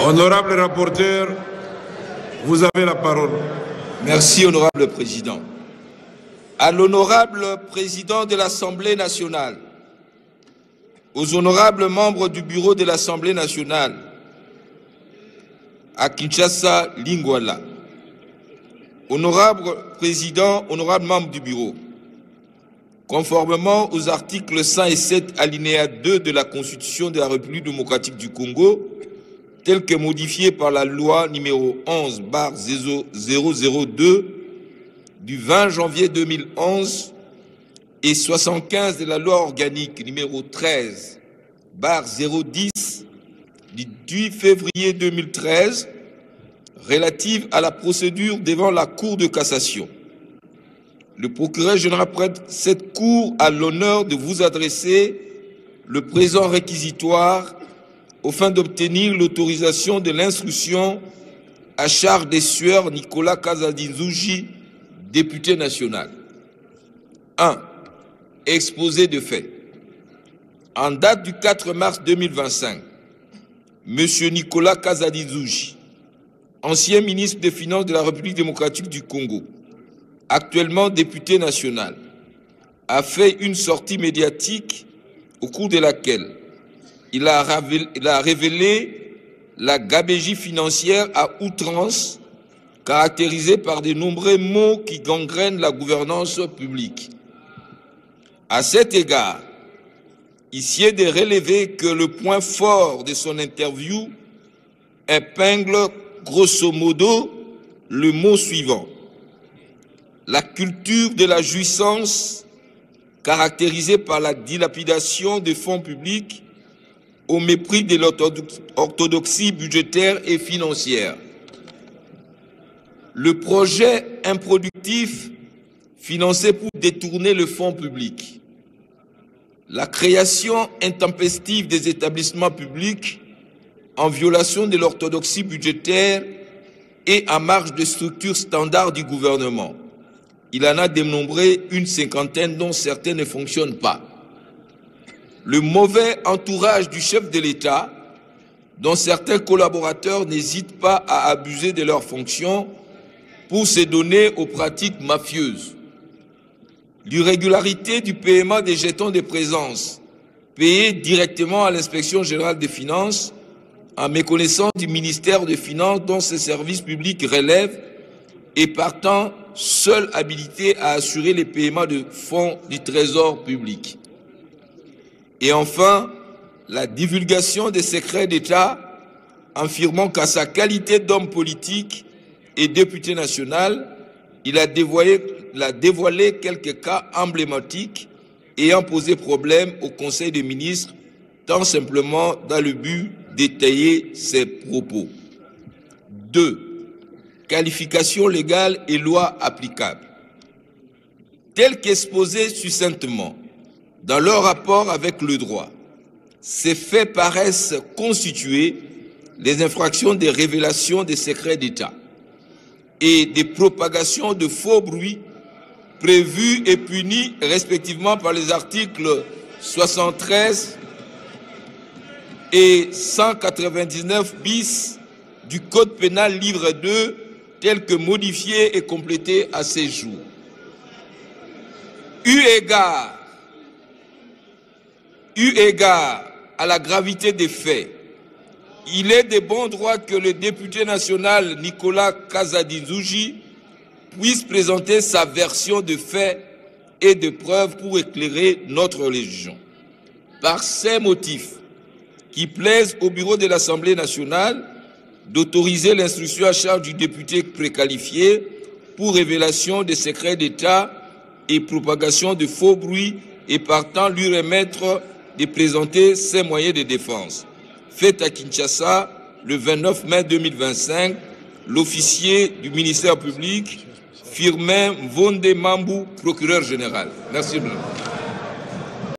Honorable rapporteur, vous avez la parole. Merci, honorable président. À l'honorable président de l'Assemblée nationale, aux honorables membres du bureau de l'Assemblée nationale, à Kinshasa, Lingwala, honorable président, honorable membre du bureau, conformément aux articles 107 alinéa 2 de la Constitution de la République démocratique du Congo, tel que modifié par la loi numéro 11/002 du 20 janvier 2011 et 75 de la loi organique numéro 13/010 du 10 février 2013 relative à la procédure devant la Cour de cassation. Le procureur général prête cette cour à l'honneur de vous adresser le présent réquisitoire au fin d'obtenir l'autorisation de l'instruction à charge des sieurs Nicolas Kazadi-Nzuji, député national. 1. Exposé de fait. En date du 4 mars 2025, M. Nicolas Kazadi-Nzuji, ancien ministre des Finances de la République démocratique du Congo, actuellement député national, a fait une sortie médiatique au cours de laquelle il a révélé la gabegie financière à outrance, caractérisée par de nombreux maux qui gangrènent la gouvernance publique. À cet égard, ici est de relever que le point fort de son interview épingle grosso modo le mot suivant: la culture de la jouissance caractérisée par la dilapidation des fonds publics au mépris de l'orthodoxie budgétaire et financière. Le projet improductif financé pour détourner le fonds public. La création intempestive des établissements publics en violation de l'orthodoxie budgétaire et en marge des structures standards du gouvernement. Il en a dénombré une cinquantaine dont certaines ne fonctionnent pas. Le mauvais entourage du chef de l'État, dont certains collaborateurs n'hésitent pas à abuser de leurs fonctions pour se donner aux pratiques mafieuses. L'irrégularité du paiement des jetons de présence payés directement à l'inspection générale des finances en méconnaissance du ministère des Finances dont ces services publics relèvent et partant seul habilité à assurer les paiements de fonds du trésor public. Et enfin, la divulgation des secrets d'État, affirmant qu'à sa qualité d'homme politique et député national, il a dévoilé quelques cas emblématiques ayant posé problème au Conseil des ministres, tant simplement dans le but d'étayer ses propos. 2. Qualification légale et loi applicable. Tel qu'exposé succinctement dans leur rapport avec le droit, ces faits paraissent constituer les infractions des révélations des secrets d'État et des propagations de faux bruits prévus et punis respectivement par les articles 73 et 199 bis du Code pénal livre 2 tel que modifié et complété à ces jours. Eu égard à la gravité des faits, il est de bon droit que le député national Nicolas Kazadi-Nzuji puisse présenter sa version de faits et de preuves pour éclairer notre religion. Par ces motifs qui plaisent au bureau de l'Assemblée nationale d'autoriser l'instruction à charge du député préqualifié pour révélation des secrets d'État et propagation de faux bruits et partant lui remettre de présenter ses moyens de défense. Fait à Kinshasa le 29 mai 2025, l'officier du ministère public, Firmin Vonde Mambou, procureur général. Merci beaucoup.